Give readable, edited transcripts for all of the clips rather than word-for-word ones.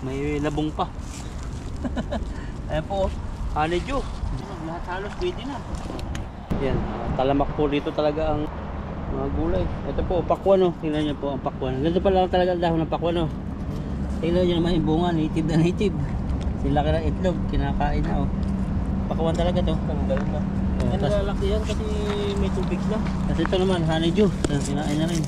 May labong pa. Ayan po, honeydew. Lahat halos pwede na. Yan, talamak po dito talaga ang mga gulay. Ito po, pakwan, oh. Tingnan niyo po ang pakwan. Ganito pala talaga ang dahon ng pakwan, oh. Tingnan niyo naman yung bunga, native na native. Sila ka ng itlog, kinakain na, oh. Pakwan talaga to. Tanggal na. Oh, Yan nalalaki yan kasi may tubig na. Kasi ito naman, honeydew. Kinain na rin.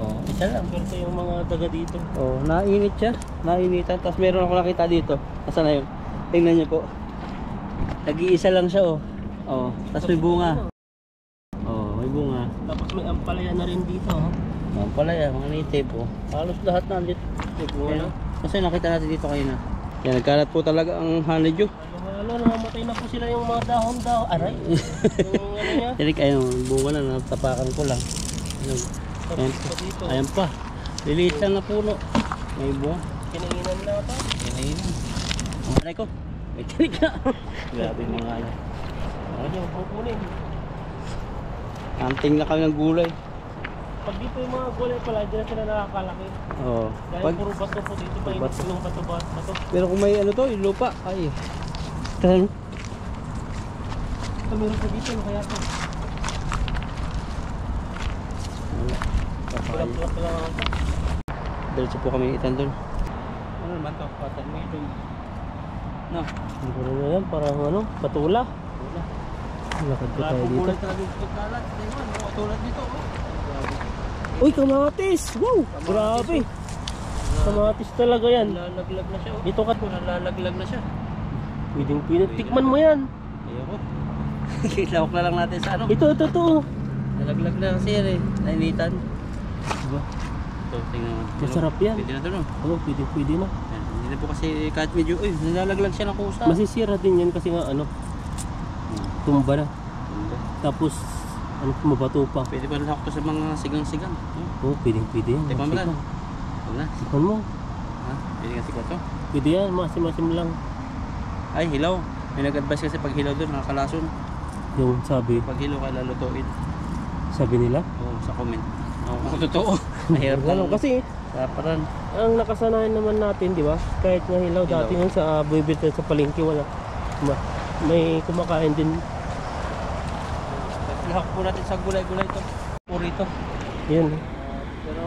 Oh, isa lang. Pero yung mga taga dito. Oh, nainit siya. Nainitan. Tapos meron ako nakita dito. Nasaan na yun? Tingnan niyo po. Nag-iisa lang siya, oh. Oh, tapos may bunga. Oh, may bunga. Tapos may ampalaya na rin dito, oh. Ampalaya, mga native, oh. Halos lahat na dito. Bunga. Kasi nakita natin dito kayo na. Yan, nagkalat po talaga ang honeydew. Halo, namamatay na po sila yung mga dahon-dahon. Aray. Yung ano niya. Tinik, ayun, bunga na, natapakan ko lang. Ayan, ayan pa. Liliit lang na puno. May bunga. Kinainan na ito. Kinainan. Ang anay ko. May tinik na. Grabe mga ano. Ano yung kukunin? Anting na kami ng gulay. Pag dito yung mga gulay pala, hindi na sila nakakalaki. Oo. Dahil puro bato po dito, mainit yung bato. Pero kung may ano to, yung lupa. Ay. Ano? Ito meron po dito, ano kaya ito? Wala. Tulak-tulak lang ako. Diretso po kami itan doon. Ano naman to? Patag mo ito. No. Hindi ko rin alam, parang ano, patula. Wala. Lakad po tayo dito. Wala talaga yung pagkalat. Diba? Tulad dito. Uy, kamatis! Wow! Grabe! Kamatis talaga yan. Nalalaglag na siya. Dito ka. Nalalaglag na siya. Pwedeng tikman mo yan. Ayoko. Ilawak na lang natin sa ano. Ito. Nalaglag na kasi yan eh. Nainitan. Diba? Ito, tingnan mo. Masarap yan. Pwede na ito, no? Oo, pwede na. Yan. Hindi na po kasi kahit medyo, uy, nalalaglag siya ng kusa. Masisira din yan kasi nga ano, tumba na. Tapos, ano, mabato pa. Pwede pa rin ako sa mga sigang-sigang. Oo, pwede yan. Tikman mo lang. Huwag na. Tikman mo. Ha? Pwede kasi ko ito. Pwede yan, masim-masim lang. Ay, hilaw. May nag-advise kasi pag hilaw doon, nakakalason. Yung sabi, Pag hilaw ka lalutuin. sabi nila. Oo, sa comment. Oo, kung totoo. Mahirap Ano, lang. kasi Daparan. ang nakasanayan naman natin, di ba? Kahit nga hilaw, dati nga sa bumibili sa palengke, wala. May kumakain din. Lahak po natin sa gulay-gulay ito. Puro ito. Yan. Pero,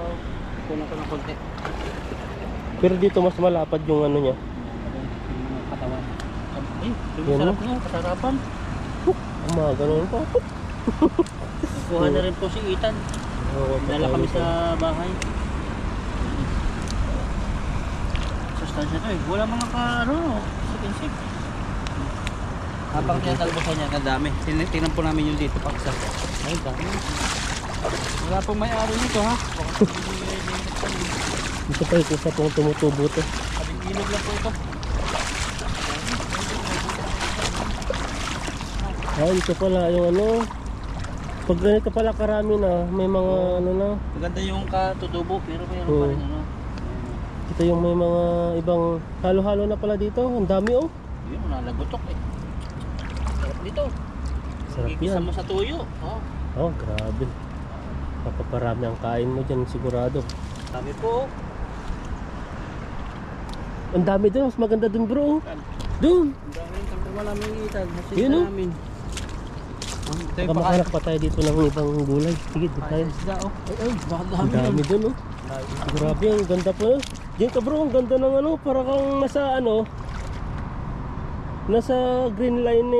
kulang ko ng konti. Pero dito mas malapad yung ano niya. Yung katawan. Ay, Yan, sarap nyo. Kasarapan. Ang mga ganun pa. Kuha na rin po si Ethan. Dala kami sa bahay. Sustansya to eh. Wala mga sik-insik. Habang tinatalbosan niya, kadami. Tingnan po namin yung dito paksa. Ay, dami. Wala pong may-ari nito ha. Ito pa yung isa pong tumutubo to. Sabing ilog lang po ito. Ay, ito pala yung ano. Pag ganito pala karami na, may mga ano na. Maganda yung katutubo pero mayroon pa rin ano. Ito yung may mga ibang halo-halo na pala dito. Ang dami oh. Yun, nalagotok eh. Sarap dito. Sarap Igisa yan. mo sa tuyo. Oh. Oh, grabe. Papaparami ang kain mo dyan, sigurado. Dami po. Ang dami dun, mas maganda dun bro. Dun! Ang dami yung tanggal namin itan. Yun, oh. Namin. Ito yung Kamakanak pa tayo dito ng ibang gulay. Sige, dito tayo. isda oh. Ay, bakit Ang dami dun oh. Grabe, ang ganda po. Diyan ka bro, ang ganda ng ano. Para kang nasa ano. Nasa Greenland.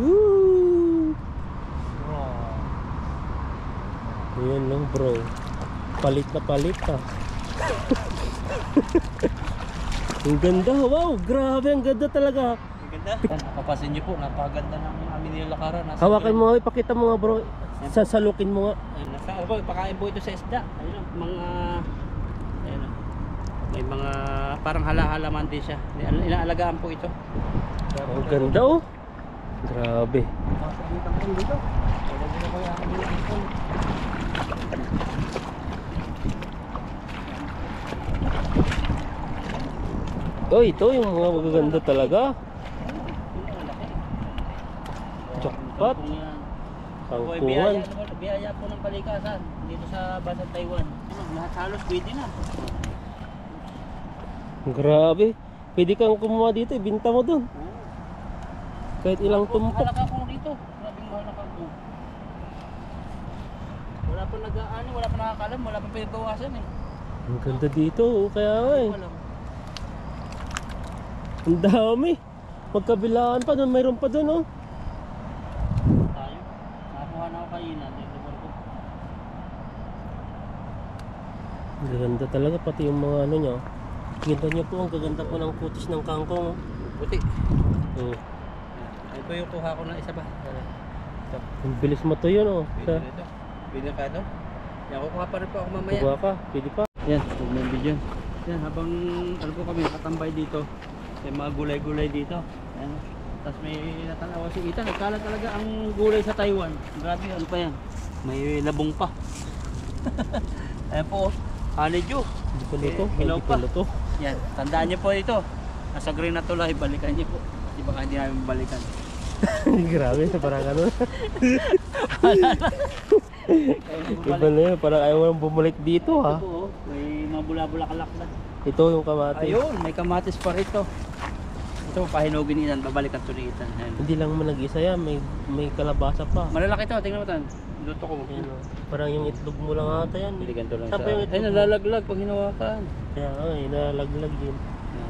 Woo! Ayan no bro. Palit na palit ha. Ang ganda, wow, grabe, ang ganda talaga. Ang ganda. Kapasin niyo po, napakaganda ng amin nilakaran. Hawakan mo, ipakita mo nga bro. Sasalukin mo nga. Ayun, nasa ano po, pakain po ito sa isda. Ayun, mga ayun, may mga parang hala-halaman din siya. Inaalagaan po ito. Ang ganda oh. Grabe. Oh, ito yung mga magaganda talaga. Jackpot. Sangkuhan. Biyaya po ng kalikasan dito sa Bansa Taiwan. lahat halos pwede na. Grabe. Pwede kang kumuha dito, ibinta mo dun. Oo. Kahit ilang tumpok. Malaka kung dito. Grabing malaka kung. Wala pa nag-aani, wala pa nakakalam, wala pa pinagbawasan eh. Ang ganda dito, kaya nga eh. Walang. Ang dami. Magkabilaan pa doon, mayroon pa doon oh. Tayo. Nakakuha na ako kainan. Dito ko. Ang ganda talaga, pati yung mga ano nyo. Ganda nyo po, ang gaganda po ng kutis ng kangkong. Puti. Oh. Ito yung kuha ko ng isa pa. Ito. Ang bilis mo to yun oh. Pwede na ito. Pwede na pa ito. Yan, kukuha pa rin po ako mamaya. Kuha ka, pwede pa. Yan, huwag mo yung video. Yan, habang ano po kami nakatambay dito. May mga gulay-gulay dito. Yan. Tapos may natanawa si Ethan. Nagkala talaga ang gulay sa Taiwan. Grabe, ano pa yan? May labong pa. Ayan po, honeydew. Hindi pa luto, Hilaw hindi pa. pa luto. Yan, tandaan niyo po ito. Nasa green na tulay, balikan niyo po. Di ba hindi namin balikan? Grabe, parang ano. Iba na yun, parang ayaw mo nang bumalik dito ha. Ito po, may mga bula-bula-kalak na. Ito yung kamatis. Ayun, may kamatis pa rito. Ito, pahinugin Ethan, babalikan to ni Ethan. Ayan. Hindi lang mo nag-isa yan, may kalabasa pa. Malalaki to, tingnan mo tan. Luto ko. Ayan, oh. Parang yung itlog mo lang ata yan. Hindi ganito lang Saan pa yung siya. Ay, itlog mo? nalalaglag pag hinawakan. Kaya nga, nalalaglag din.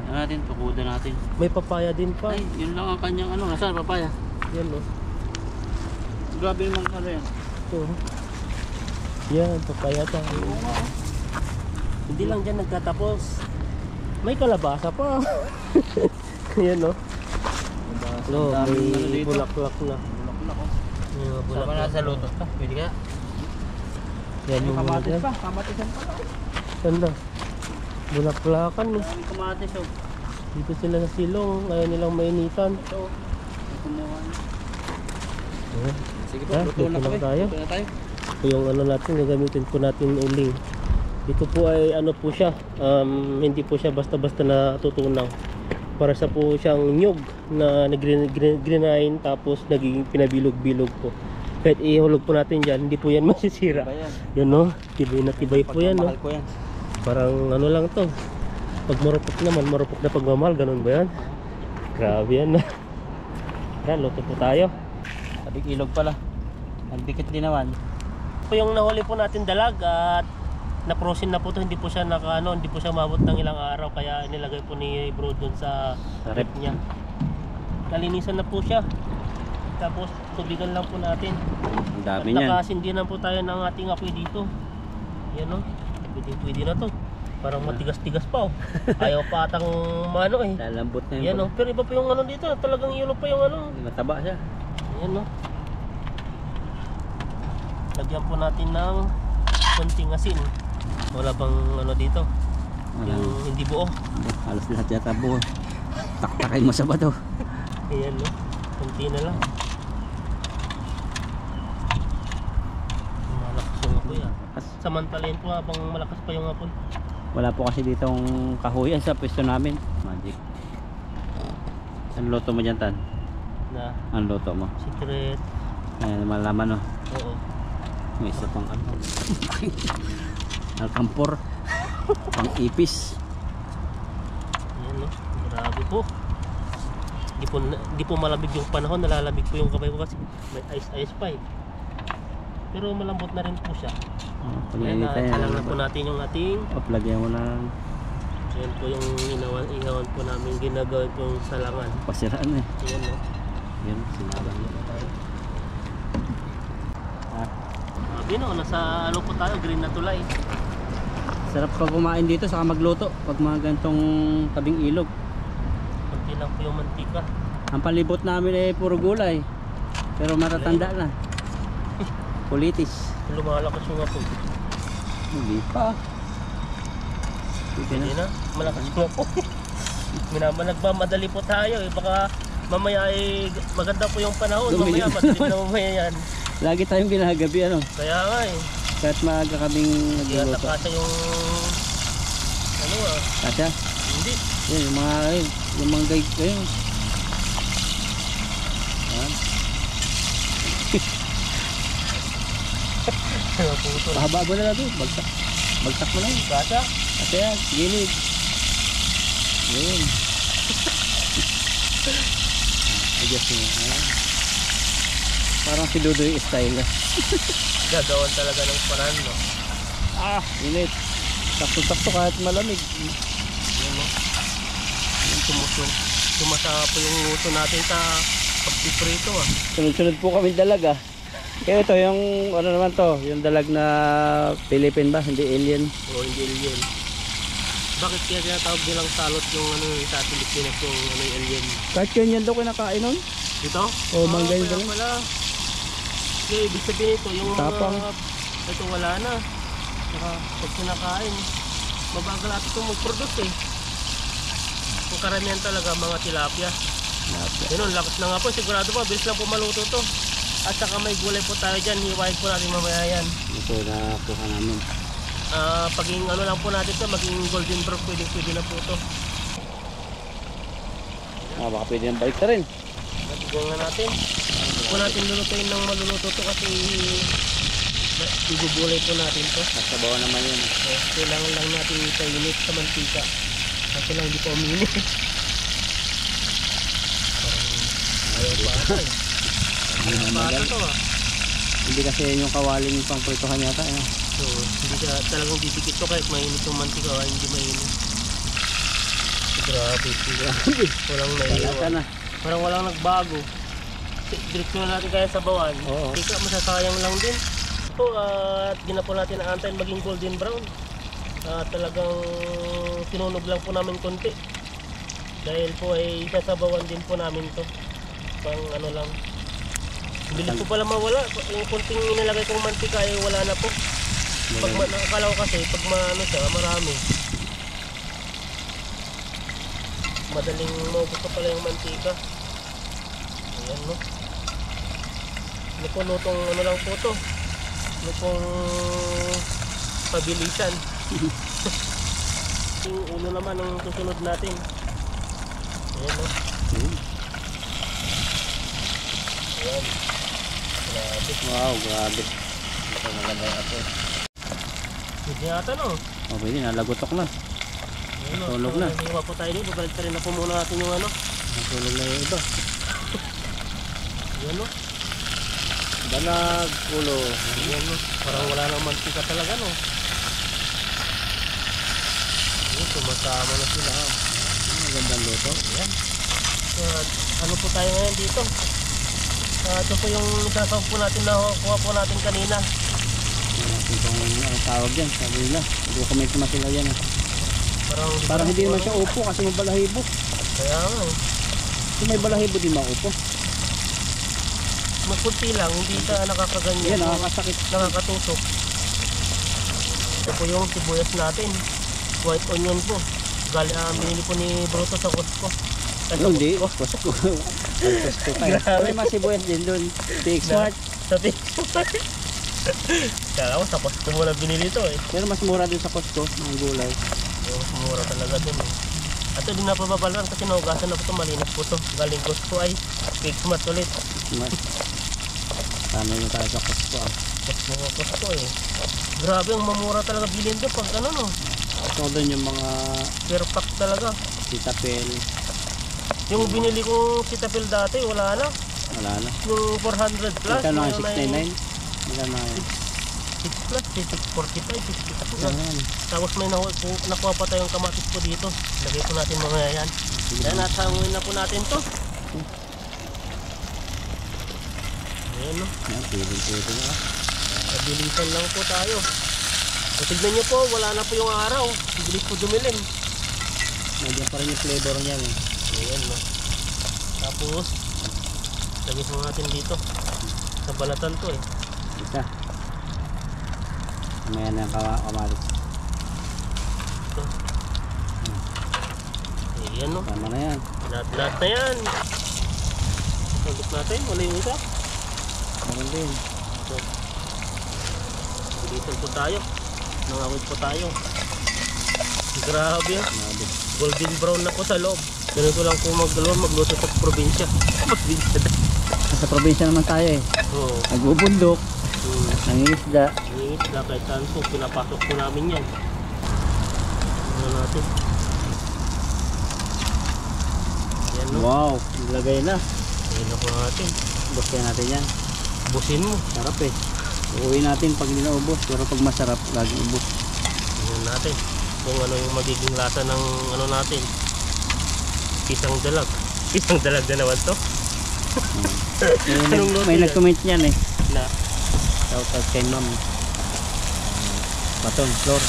Ano natin, tukudan natin. May papaya din pa. Ay, yun lang ang kanyang ano. Nasaan papaya? Yan oh. Grabe naman ano yan. Ito. Yan, papaya pa. Oo nga. Hindi lang dyan nagtatapos. May kalabasa pa. Yan oh. No, Ang daming ano may dito. bulaklak na. Bulaklak oh. May mga Sama na bulaklak. sa luto. Pwede kaya? Yan May yung mga kamatis dyan. pa. Kamatisan pa. Ganda. Bulaklakan no. May kamatis oh. Dito sila sa silong. Ayaw nilang mainitan. Ito. May kumuha na. Ayan. Sige po, Ah, luto na luto kami. na tayo. Luto na tayo. Ito yung ano natin, gagamitin po natin uling. Ito po ay ano po siya, hindi po siya basta-basta na tutunaw. Para sa po siyang nyug na nag-green tapos naging pinabilog-bilog po. Kahit ihulog po natin dyan, hindi po yan masisira. Ba yan? Yan no, tibay na tibay po yan no. Pagmamahal ko yan. Parang ano lang to. Pag marupok naman, marupok na pagmamahal, ganun ba yan? Grabe yan na. Yan, luto po tayo. Tabing ilog pala. Ang dikit din naman. Po yung nahuli po natin dalag at na-frozen na po to, hindi po siya hindi po siya mabot ng ilang araw kaya nilagay po ni bro doon sa rep niya. Nalinisan na po siya. Tapos tubigan lang po natin. Ang At dami niyan. nakasindihan po tayo ng ating apoy dito. Yan o. Pwede na to. Parang matigas-tigas pa oh. Ayaw pa atang mano eh. Lalambot na Yan o. Pero iba pa yung ano dito. Talagang yellow pa yung ano. Mataba siya. Yan o. Lagyan po natin ng konting asin. Wala bang ano dito? Yung hindi buo. Halos lahat yata buo. Taktakin mo sa bato. Ayan no. Konti na lang. Malakas yung apoy ah. Samantalain po habang malakas pa yung apoy. Wala po kasi ditong kahoyan sa pwesto namin. Magic. Ano luto mo dyan, Tan? Na Ano luto mo? secret. Ayan, malaman no. Oo. May isa pang ano. Alkampor. Pang ipis. Ayan no. Grabe po. Di po malamig yung panahon. Nalalamig po yung kamay ko kasi may ice pa eh. Pero malambot na rin po siya. Ayan, Pag-inita yan. alam na po natin yung ating Lagyan mo na ayan po yung ihawan po namin ginagawin pong salangan. pasiraan eh. Ayan no. Yan, sinalang yun. Sabi no, nasa ano po tayo, green na tulay. Sarap pag kumain dito saka magluto pag mga gantong tabing ilog. Kunti lang po yung mantika. Ang palibot namin ay puro gulay. Pero matatanda na. Pulitis. Lumalakas yung apoy. Hindi pa. Hindi na, malakas yung apoy. Nagmamadali po tayo eh. Baka mamaya ay maganda po yung panahon. Mamaya Dumilim madilim na mamaya yan. Lagi tayong ginagabi ano. Kaya nga eh. Kahit maaga kaming Kaya nagluluto. takasa yung ano ah. Kasya? Hindi. Yan, yung mga guide ko yun. Yan. Putol. Pahaba mo na lang ito. Bagsak. Bagsak mo na yun. Kasha. Kasi yan, gilid. Yun. Adjust mo. Ayan. Parang si Dudoy style. Gagawan talaga ng paraan, no? Ah, init. Sakto-sakto kahit malamig. Yan, no? Yung tumasa po yung uso natin sa pagpiprito, ah. Sunod-sunod po kami dalaga. Kaya ito yung ano naman to, yung dalag na Philippine ba, hindi alien. O, hindi alien. Bakit kaya tinatawag nilang salot yung ano sa Pilipinas yung ano yung alien? Kahit yun daw kinakain nun. Ito? O, mangga yun kaya daw. pala. Okay, ibig sabihin ito, yung Tapang. mga, ito wala na. Saka pag kinakain, mabagal at ito mag-produce eh. Kung karamihan talaga mga tilapia. Yun, lakas na nga po, sigurado po, bilis lang po maluto to. At saka may gulay po tayo dyan, hiwain po natin mamaya yan. Ito na kuha namin. Paging ano lang po natin to, maging golden brown, pwede na po to. Baka pwede nang balik na rin. Natigaw nga natin. Hindi po natin lulutuin ng maluluto to kasi igugulay po natin to. Nasabaw naman yun. So, kailangan lang natin itainit sa mantika. Kasi lang hindi pa uminit. Ayaw bata eh. Bata to ah. Hindi kasi yun yung kawaling pang prituhan yata. Eh. So, hindi ka talagang didikit to kahit mainit yung mantika o hindi mainit. Grabe. Walang Wala ka naiiwan. na. Parang walang nagbago. Diretso na natin kaya sa bawan. Oo. Ika, masasayang lang din. Ito, at ginapo natin ang antayin maging golden brown. Talagang sinunog lang po namin konti. Dahil po ay sasabawan din po namin to. Pang ano lang. Bilis po pala mawala. Yung konting inilagay kong mantika ay wala na po. Pag nakakalaw kasi, pag ano siya, marami. Madaling maubos pa pala yung mantika. Ayan, no? Ano po, lutong ano lang po to. Lutong pabilisan. Yung ulo naman ang susunod natin. Ayan, no? Ayan. Grabe. Wow, grabe. Ito maganda yung apo. Hindi yata, no? O pwede, nalagotok na. Ayan, no? Tulog na. Hiwa po tayo dito. Babalik rin na po muna natin yung ano. Natulog na yung iba. Ayan, no? Dalag, ulo. Ayan, no? Parang wala nang mantika talaga, no? Ayan, sumasama na sila. Magandang luto. Ayan. Ano po tayo ngayon dito? Ito po yung sasawag po natin na kuha po natin kanina. Ang tawag yan, sabi nila. Hindi ko comment naman sila yan. Parang hindi naman siya upo kasi may balahibo. Kaya nga eh. Kung may balahibo din maupo. Magkunti lang, hindi ka nakakaganyan. Yan, nakakasakit. Nakakatusok. Ito po yung sibuyas natin. White onion po. Binili po ni Bruto sa Costco. Hindi, Costco. Costco kayo. May mga sibuyas din doon. Big Smart. Sa Big Smart. Kaya ako sa Costco mo na binili ito eh. Pero mas mura din sa Costco, mga gulay. Yung mura talaga din eh. At ito din napababalan kasi naugasan na po ito. Malinis po ito. Galing Costco ay Big Smart ulit. Smart. Tama yung tayo sa Costco. Costco eh. Grabe ang mamura talaga bilhin doon pag ano no. Ito doon yung mga Per pack talaga. sitapel. Yung binili kong sitapil dati wala na. Wala na. Yung 400 plus. Ito na ngayon ay 699. Wala na yun. 6 plus, 645, 62 na. Ayan. Tapos may nakuha pa tayong kamatis po dito. Lagay po natin mamaya yan. Yan, natanguin na po natin to. Ayan no. Ayan, pwede na. Nabilisan lang po tayo. So, tignan nyo po, wala na po yung araw. Bilis po dumilim. Nandiyan pa rin yung flavor niyan eh. Ayan no. Tapos, lagay po natin dito. Sa balatan to eh. Isa. Mamaya na yung kamalis. Ito. Ayan no. Tama na yan. Lahat na yan. Tundok natin, wala yung isa. Meron din. So, bilisan po tayo. Nangawid po tayo. Grabe ah. Grabe. Golden brown na po sa loob. Ganito lang po magluto sa probinsya. Probinsya na. Sa probinsya naman tayo eh. Oo. Nagbubundok. Nangingisda. Ang isda kahit saan po, pinapasok po namin yan. Ano natin? Ayan no. Wow, ilagay na. Ayan na po natin. Bukayan natin yan. Busin mo. Sarap eh. Uuwi natin pag hindi na ubos. Pero pag masarap, laging ubos. Ayan natin. Kung ano yung magiging lasa ng ano natin. Pisang dalag. Pisang dalag na naman to. Anong luto May yan? nag-comment niyan eh. Na. Shoutout kay ma'am. Baton, Flor.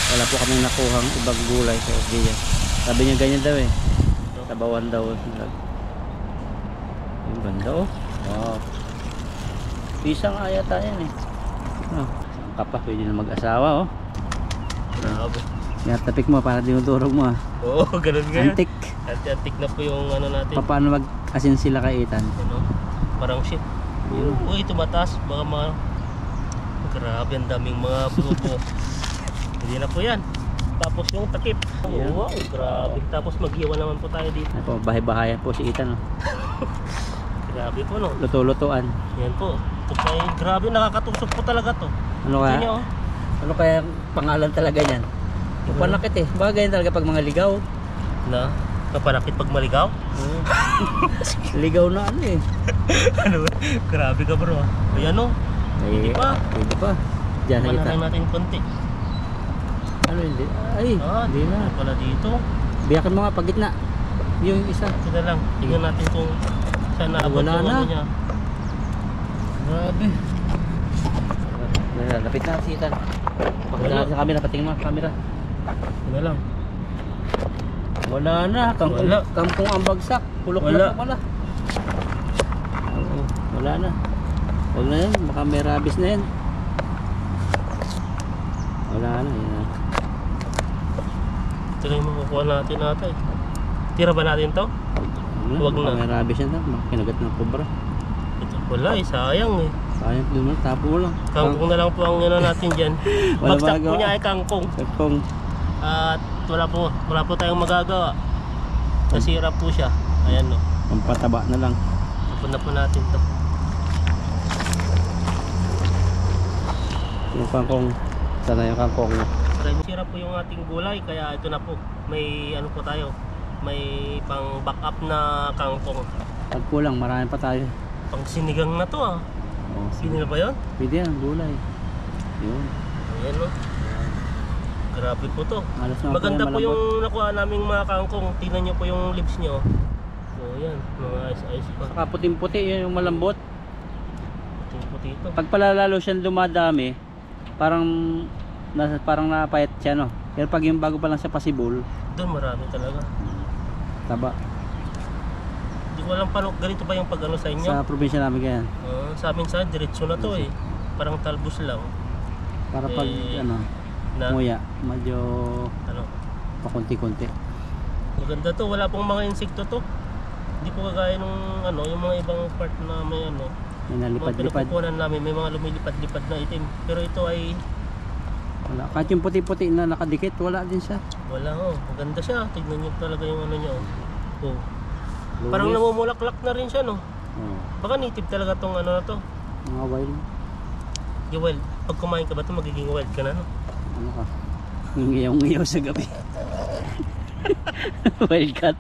Wala po kaming nakuhang ibang gulay sa Dia. Sabi niya ganyan daw eh. Sabawan daw. Yung ganda oh. Wow. Pisang ayata yan eh. Oh. Kapag pwede na mag-asawa oh. Grabe. Tinatapik mo para dinudurog mo ah. Oo, ganun ganyan. Antik. Antik na po yung ano natin. Paano mag-asin sila kay Ethan? Ano? Parang shit. Uy, tumataas. Baka mga... Grabe, ang daming mga bubo. Hindi na po yan. Tapos yung takip. Yeah. Wow, grabe. Tapos mag-iwan naman po tayo dito. Ako, bahay-bahayan po si Ethan oh. Grabe po no. Luto-lutuan. Yan po. Ito pa eh, grabe, nakakatusok po talaga to. Ano Ito kaya? nyo, oh. Ano kaya pangalan talaga niyan? Yung panakit eh. Bagay yan talaga pag mga ligaw. Na, kapanakit pag maligaw. Ligaw na ano eh. Ano, grabe ka bro. Ayan no. Hindi pa. Hindi pa. Diyan na kita. Panalay natin konti. Ano hindi? Ay, hindi na. Pala dito. Biyakan mo nga pag gitna. Yung isa. Ito na lang. Tingnan natin kung saan naabot Wala yung na. ano niya. Grabe. Lapit na si Ethan. Pakita natin sa camera. Patingin mo sa camera. Ito na lang. Wala na. Wala. Kampong ang bagsak. Pulok Wala. na pala. Oo, wala na. Huwag na yan. Baka may rabies na yan. Wala na. Yan na. Ito na yung makukuha natin natin. Tira ba natin to? Huwag Baka na. may rabies yan. Baka kinagat ng kubra. Ito wala eh, sayang eh. Sayang doon mo. Tapo mo lang. Kangkong na lang po ang ano natin dyan. Wala Bagsak po magagawa. niya ay kangkong. Kung At wala po tayong magagawa. Nasira po siya. Ayan no. pampataba na lang. Tapon na po natin to. Yung kangkong. Sana yung kangkong. Nasira po yung ating gulay. Kaya ito na po. May ano po tayo. May pang backup na kangkong. Pag kulang, marami pa tayo. Pang sinigang na to ah. Oh, Sino na ba yun? pwede yan, gulay. Yun. Ayan no. Grabe po to. Malas naman Maganda yan, po yung nakuha naming mga kangkong. Tingnan nyo po yung lips nyo. So yan, mga ice pa. Saka puting-puti, yun yung malambot. Puti ito. Pag pala lalo siyang dumadami, parang napayat siya, no? Pero pag yung bago pa lang sa pasibol, Doon marami talaga. taba. Hindi ko alam paano ganito ba yung pag ano sa inyo. Sa probinsya namin ganyan. Sa amin sa diretso na to eh. Parang talbos lang. Para pag, Eh, ano, Na, nguya, medyo ano, pakunti-kunti. maganda to. Wala pong mga insekto to. Hindi po kagaya nung ano, yung mga ibang part na may ano. May Mga nalipad-lipad. pinagkukunan namin, may mga lumilipad-lipad na itim. Pero ito ay Wala. Kahit yung puti-puti na nakadikit, wala din siya. wala oh. Maganda siya. Tignan nyo talaga yung ano niya oh. Oh. Parang Lumis. namumulaklak na rin siya no. Oh, Baka native talaga tong ano na to. mga wild. Yung wild. Pag kumain ka ba ito magiging wild ka na no. Ano ka? Ngiyaw-ngiyaw sa gabi. Wild cat.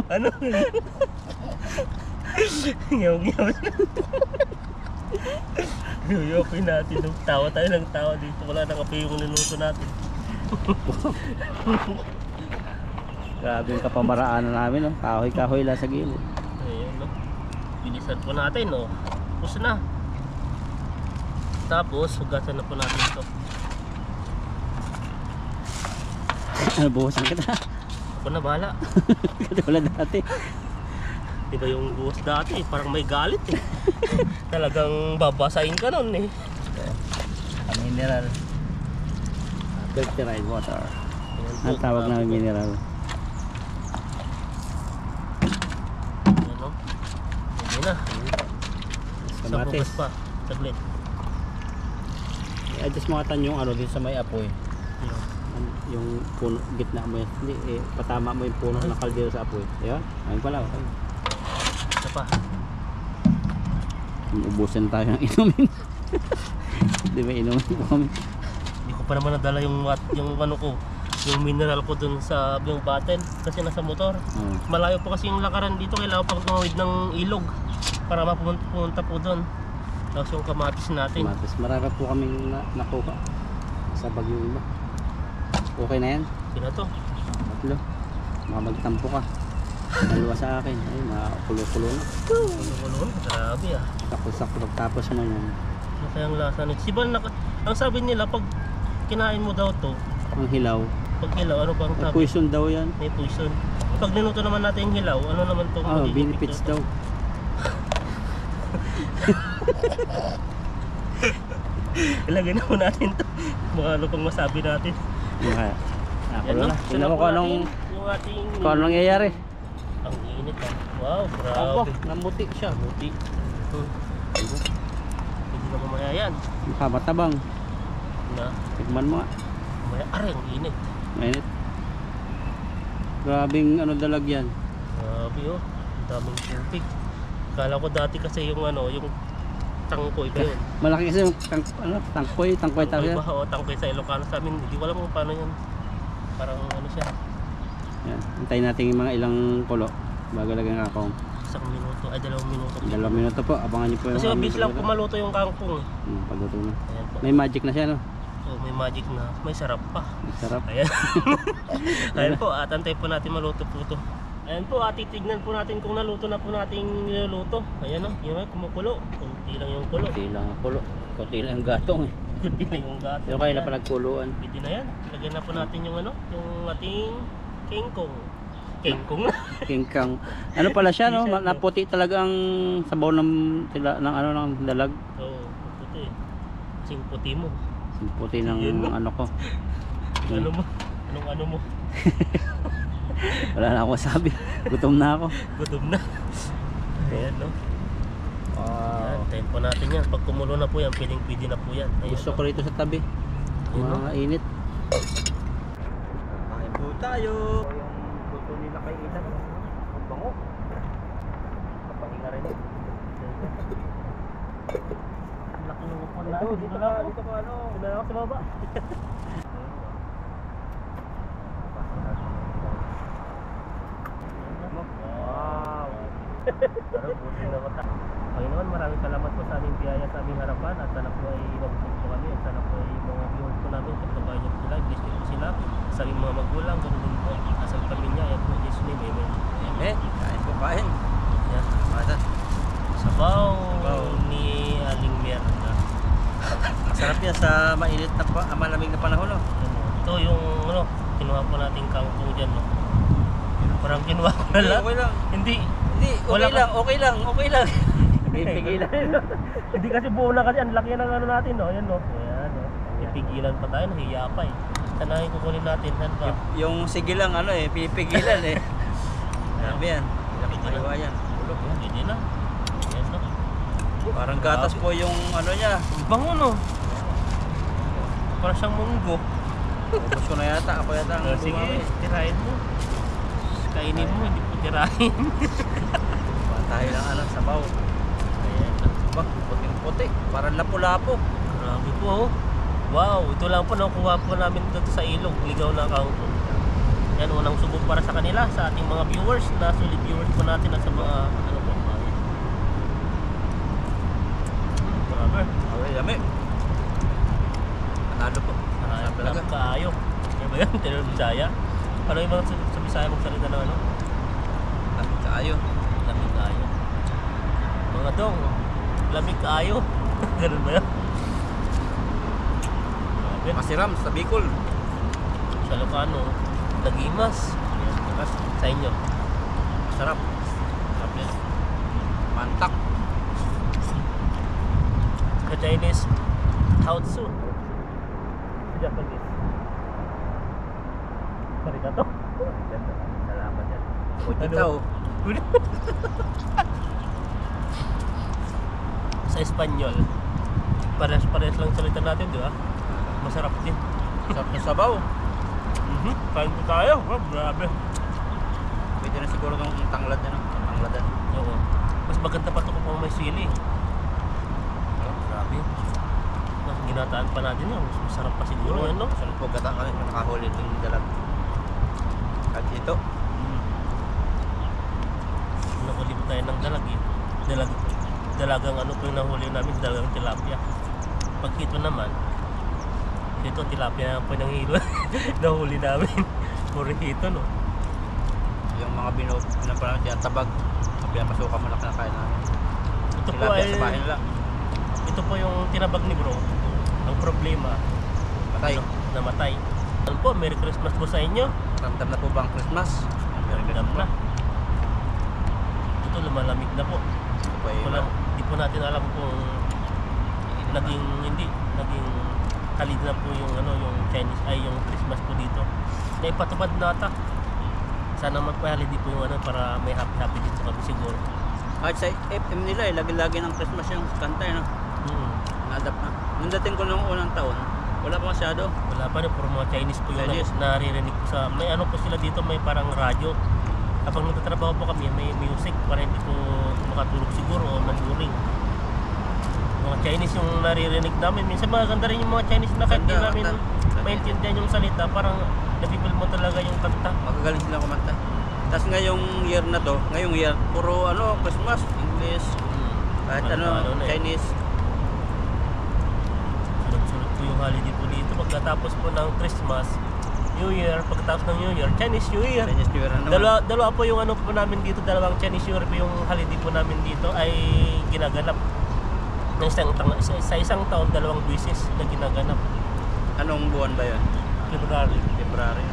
Ano? Ngaw-ngaw. Yuyokin natin. Tawa tayo ng tawa dito. Wala nang kape yung niluto natin. Grabe yung kapamaraan namin, no? Kahoy-kahoy lang sa gilid. Ayan no. Bilisan po natin no. Tapos na. Tapos hugasan na po natin ito. Ano, buhusan kita? Ako na bahala. Kasi wala dati. Diba yung buhos dati parang may galit eh. Talagang babasahin ka nun eh. Mineral. Filtered water. Ayan po, Ang tawag grabe namin po. mineral. Ayan no. Hindi na. Sa Kamatis. bukas pa. Saglit. I-adjust mo katan yung ano dito sa may apoy. Ayan. Yung puno, gitna mo yan. Hindi, patama mo yung puno na kaldero sa apoy. Ayan. Ayun pala, okay. Isa pa. Ubusin tayo ng inumin. Di ba inumin po kami? Hindi ko pa naman nadala yung ano ko, yung mineral ko dun sa yung bottle kasi nasa motor. Oo. Malayo po kasi yung lakaran dito, kailangan pang tumawid ng ilog para mapumunta po doon. Tapos yung kamatis natin. Kamatis. Marami po kaming nakuha sa bagyo iba. Okay na yan? Sino to? Tatlo. Baka magtampo ka. Dalawa sa akin. Ay, makulo-kulo na. Kulong, grabe ah. Sakto-sakto tapos mo yan. Ano kayang lasa nito? Siba, ang sabi nila pag kinain mo daw to, Ang hilaw. pag hilaw, ano bang May sabi? poison daw yan. May poison. Pag niluto naman natin yung hilaw, ano naman to? Oh, benefits daw. Ilagay na po natin to. Mga ano pang masabi natin. Okay. Ako Yan, na. no? Tingnan ko kung anong yung ating... kung anong nangyayari. Ang init ah. Wow, Aba, grabe. namuti siya. Buti. Hindi na mamaya yan. Makabatabang. Na, Tigman mo nga. mamaya, aray, ang init. Mainit. Grabing ano dalag yan. Grabe oh. Ang daming tubig. Kala ko dati kasi yung ano, yung tangkoy ba yun? Malaki kasi yung tangkoy Tangkoy tawag yan. ba? O tangkoy sa Ilocano sa amin. Hindi ko alam kung paano yan. Parang ano siya. Yan. Hintayin natin yung mga ilang kulo bago lagyan ng kakong. Isang minuto. Ay, 2 minuto. 2 minuto po. Abangan niyo po yung Kasi aming mabilis lang pagluto. kumaluto yung kangkong. Pagluto na. Ayan po. May magic na siya, no? Oh, may magic na. May sarap pa. Sarap. Ayan. Ayan po, at antay po natin maluto po ito. Ayan po, at titignan po natin kung naluto na po nating niluluto. Ayan o, yun ay kumukulo. Kunti lang yung kulo. Kunti lang ang kulo. Kunti lang ang gatong eh. Kunti lang yung gato. Pero kayo na pa nagkuluan. Pwede na yan. Lagyan na po natin yung ano, yung ating kingkong. Kingkong na. Kingkang. Ano pala siya, no? Naputi talaga ang sabaw ng ano ng dalag. Oo, puti. Sing puti mo. Puti ng Yun, no? ano ko. Ano mo? Anong ano mo? Wala na akong sabi. Gutom na ako. Gutom na. Ayan no. Ayan, Wow. tayin po natin yan. Pag kumulo na po yan, pwede na po yan. Ayan, Gusto no? ko rito sa tabi. Yun, no? Mainit. Kain po tayo. Yung luto nila kay Ethan. Ang bango. Kapahinga rin eh. Ang laki ng upuan Ito, natin. dito na ka, ako. dito ka ano. Dito na ako sa baba. Wow. Pero buti na mata. Panginoon, maraming salamat po sa aming biyaya sa aming harapan at sana po ay mabusog po kami at sana po ay mga viewers po namin pagkabayan niyo po sila, bless niyo po sila sa aming mga magulang, ganoon din po asal pamilya, yan po in Jesus name, amen. Eh, kain po kain. Yan. Mata. Sabaw Sabaw. ni Aling Merna. Masarap yan sa mainit na malamig na panahon, no? Ito yung ano, kinuha po nating kangkong dyan, no? Parang kinuha ko na lang. Okay lang. Hindi. Hindi, Wala okay lang, okay lang, okay lang. Pipigilan. Hindi kasi buo na kasi, ang laki ng ano natin, no? Ayan, no? Ayan, no? Pipigilan pa tayo, nahiya pa eh. Sanahin kukunin natin, saan pa? Yung sige lang, ano eh, pipigilan eh. Sabi yan, kaliwa yan. Bulok yan. Hindi na. Ayan, no? Parang gatas po yung ano niya. Ang bango, no? Parang siyang munggo. Ubus ko na yata, ako yata ang Sige, dumami. tirahin mo. Kainin mo, hindi po tirahin. Tayo lang ano, sabaw. Ayan, no? Bah, puting-puti, parang lapu-lapo. Grabe po, oh. Wow, ito lang po nakuha po namin dito sa ilog, ligaw na kangkong. Yan, unang subok para sa kanila, sa ating mga viewers, na solid viewers po natin at sa mga ano po. Grabe. Okay, yami. Panalo po. Sarap talaga. Grabe kaayo. Ano ba yan? Tinanong Bisaya? Paano yung mga sa Bisaya magsalita ng ano? Lamig kaayo. Lamig kaayo. Mga dong, lamig kaayo. Ganun ba yan? Grabe. Masiram sa Bicol. Sa Ilocano, Nagimas. Mas Sa inyo. sarap. Sarap yan. Mantak. Sa Chinese, Haotsu. Sa Japanese, Arigato. Salamat yan. Ano? Sa Espanyol, pares-pares lang salita natin, di ba? Masarap din. Sarap na sabaw. Kain po tayo. Oh, grabe. Pwede na siguro ng tanglad yan. Tangladan. Oo. Mas maganda pa ito kung may sili. Ginataan pa natin yun. Mas masarap pa siguro yan, no? Sarap po gata ka rin nakahuli din dalag. At ito. Nakulim tayo ng dalag eh. Dalagang ano po yung nahuli namin, dalagang tilapia. Pag ito naman, ito tilapia na po ng hilo. Nahuli namin. Puro hito, no? Yung mga binot na parang tabag. Pinapasukan mo na kinakain namin. Ito po Tilapia ay, sa bahay nila. ito po yung tinabag ni bro. Ang problema, Patay. namatay. Ano po, Merry Christmas po sa inyo. Ramdam na po ba ang Christmas? Ramdam na. Ito lumalamig na po. Ito po ay Hindi po natin alam kung naging halid na po yung ano yung Chinese ay yung Christmas po dito. Naipatupad na ata. Sana magpahalid din po yung ano para may happy dito kami siguro. Kahit sa FM nila eh, lagi-lagi ng Christmas yung kanta eh, no? Na-adapt na. Nung dating ko nung unang taon, wala pa masyado. Wala pa rin, puro mga Chinese po yung Chinese. naririnig ko sa, may ano po sila dito, may parang radyo. Kapag nagtatrabaho po kami, may music para hindi po makatulog siguro o maburing. Mga Chinese yung naririnig namin. Minsan maganda rin yung mga Chinese na kahit hindi Ganda, namin ganda. maintindihan yung salita, parang napipil mo talaga yung kanta. Magagaling sila kumanta. Tapos ngayong year na to, ngayong year, puro ano, Christmas, English, kahit ano, na eh. Chinese. Sunod-sunod po yung holiday po dito. Pagkatapos po ng Christmas, New Year, pagkatapos ng New Year, Chinese New Year. Chinese New Year na naman. Dalawa po yung ano po namin dito, dalawang Chinese New Year po yung holiday po namin dito ay ginaganap. Sa isang taon, dalawang beses na ginaganap. Anong buwan ba yun? February. February.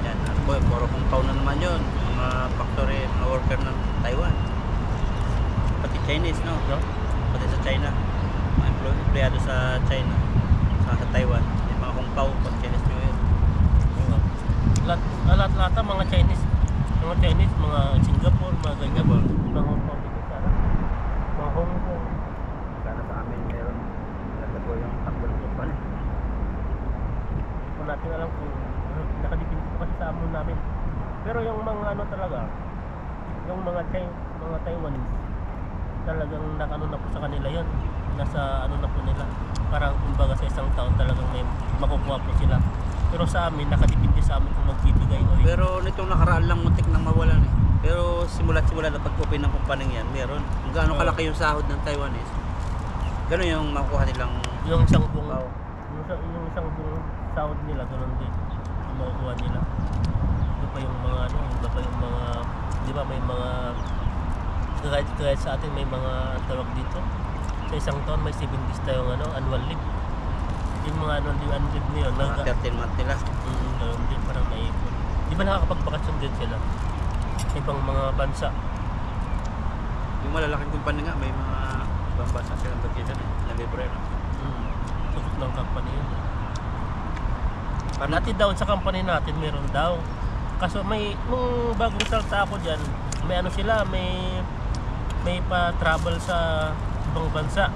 Yan, ano po, puro kong taon na naman yun. Mga factory, mga worker ng Taiwan. Pati Chinese, no? No? Pati sa China. Mga empleyado sa China. Sa Taiwan. Yung mga Hong Pao, pag Chinese New Year. Lahat mga Chinese. Mga Chinese, mga Singapore, mga ganyan. Singapore. Mga Hong Kong dito sana. Mga Hong Kong. Sana sa amin meron. Ganda po yung takbo ng company. Kung natin alam kung nakadipin po kasi sa amon namin. Pero yung mga ano talaga, yung mga Taiwanese, talagang nakano na po sa kanila yun. Nasa ano na po nila. Parang kumbaga sa isang taon talagang may makukuha po sila. Pero sa amin, nakadipindi sa amin kung magbibigay o hindi. Pero nitong nakaraan lang muntik nang mawalan eh. Pero simula't na pag-open ng kumpaning yan, meron. Kung gaano kalaki yung sahod ng Taiwanese, gano'n yung makukuha nilang Yung isang buong, Wow. yung isang buong sahod nila, ganun din. Yung makukuha nila. Iba pa yung mga ano, iba pa yung mga, di ba may mga, kahit sa atin may mga tawag dito. Sa isang taon may 7 days tayong ano, annual leave. Yung mga annual leave na yun, mga 13 month nila. ganun din, parang naipon. Di ba nakakapagbakasyon din sila? Sa ibang mga bansa. Yung malalaking kumpanya nga, may mga ibang bansa silang vacation eh, na libre. No? Tukot ng company yun. Paano? Dati daw sa company natin meron daw. Kaso may nung bagong salta ako diyan, may ano sila, may pa-travel sa ibang bansa.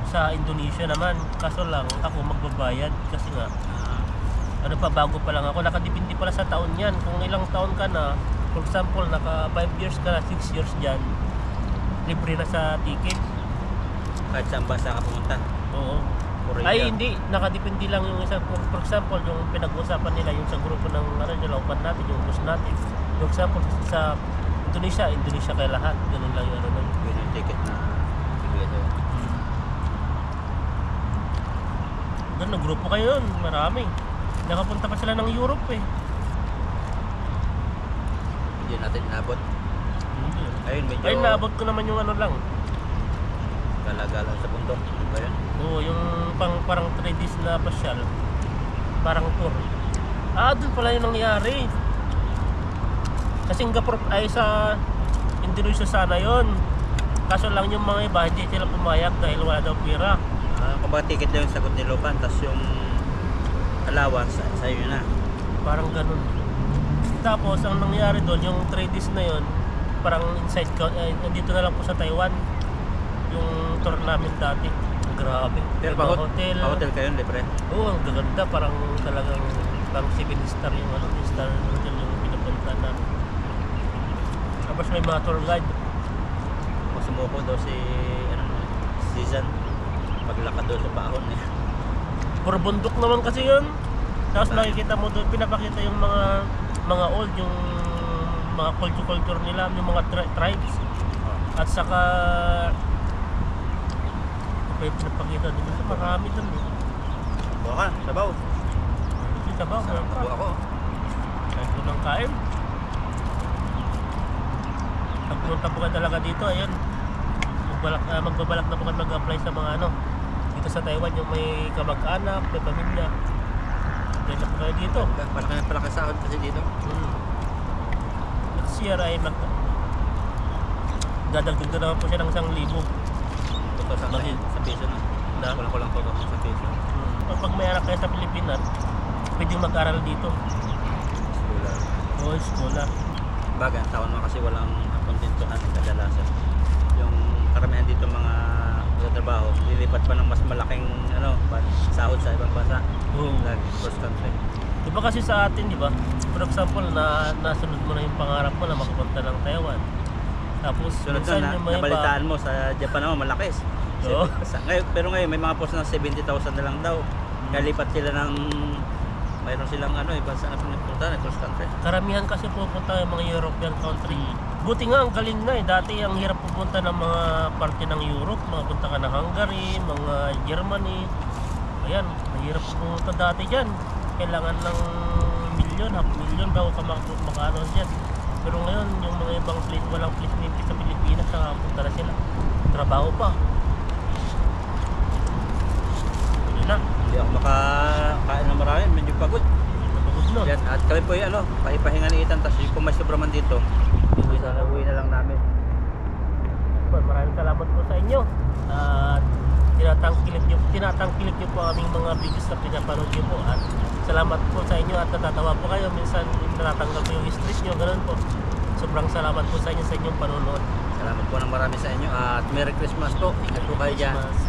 Sa Indonesia naman. Kaso lang ako magbabayad kasi nga ano pa, bago pa lang ako, nakadepende pala sa taon yan. Kung ilang taon ka na, for example, naka 5 years ka na, 6 years dyan, libre na sa ticket. Kahit saan bansa ka pumunta. Oo. Korea. Ay hindi, nakadepende lang yung isa. For example, yung pinag-uusapan nila yung sa grupo ng ano, nilaupan natin, yung bus natin. For example, sa Indonesia kaya lahat. Ganun lang yung ano nun. Yun yung ticket na bibigyan sa'yo. Ganun, grupo kayo yun, marami. Nakapunta pa sila ng Europe eh. Hindi natin inabot. Hindi. Ayun, medyo Ay, naabot ko naman yung ano lang. gala-gala sa bundok. Ano ba yun? Oo, yung parang 3 days na pasyal. Parang tour. Doon pala yung nangyari. Sa Singapore ay sa Indonesia sana yon. Kaso lang yung mga iba hindi sila pumayag dahil wala daw pera. Kumbaga ticket lang yung sagot ni Lopan, tapos yung allowance sa iyo na. Parang ganun. Tapos ang nangyari doon, yung 3 days na yon, parang inside dito na lang po sa Taiwan. Yung tour namin dati. Grabe. Pero Iba pa hotel kayo, libre. Oo, ang gaganda. Parang talagang parang 7 star yung ano, star hotel yung pinupuntahan namin. Tapos may mga tour guide. Kung sumuko daw si Season. Paglakad doon sa bahon eh. Puro bundok naman kasi yun. Tapos makikita mo doon, pinapakita yung mga old, yung mga culture nila, yung mga tribes. At saka may pinapakita din sa marami doon eh. Buka, sabaw. Kita ba? Sarap na buka ko. Kahit ko ng kain. Pag pumunta po ka talaga dito, ayun. Magbabalak na po ka mag-apply sa mga ano. Dito sa Taiwan, yung may kamag-anak, may pamilya. Kaya na po kayo dito. Palaki sahod kasi dito. Next year ay dadagdag na naman po siya ng 1,000. Totoo sa peso na. Na? Kulang totoo sa peso. Pag may anak kayo sa Pilipinas, pwedeng mag-aral dito. Wala. O, eskola. Bagay, ang taon mo kasi walang kontentuhan kadalasan. Yung karamihan dito mga trabaho, lilipat pa ng mas malaking sahod sa ibang bansa. Like cross country. Diba kasi sa atin, diba? For example, nasunod mo na yung pangarap mo na makapunta ng Taiwan. Tapos, Sunod minsan na, yung may nabalitaan mo sa Japan naman, malaki. Oo. Pero ngayon, may mga post na 70,000 na lang daw. Kaya lipat sila ng, mayroon silang bansa na pinapunta na cross country. Karamihan kasi pupunta yung mga European country. Buti nga, ang galing na eh. Dati ang hirap pupunta ng mga parte ng Europe. Mga punta ka ng Hungary, mga Germany. Ayan, mahirap pumunta dati dyan. Kailangan ng milyon, half milyon bago ka makaano dyan. Pero ngayon, yung mga ibang place, walang place nipis sa Pilipinas, nakapunta na sila. Trabaho pa. Yun na. Hindi ako makakain ng marami, medyo pagod. Napagod na. Yan, at kami po yung pahipahinga ni Ethan, tapos kung may sobra man dito, uwi na lang namin. Maraming salamat po sa inyo. At tinatangkilik niyo po aming mga videos na pinapanood niyo po. At salamat po sa inyo at natatawa po kayo. Minsan natatanggal po yung stress niyo, ganun po. Sobrang salamat po sa inyo sa inyong panonood. Salamat po ng marami sa inyo at Merry Christmas po. Ingat po kayo dyan. Christmas.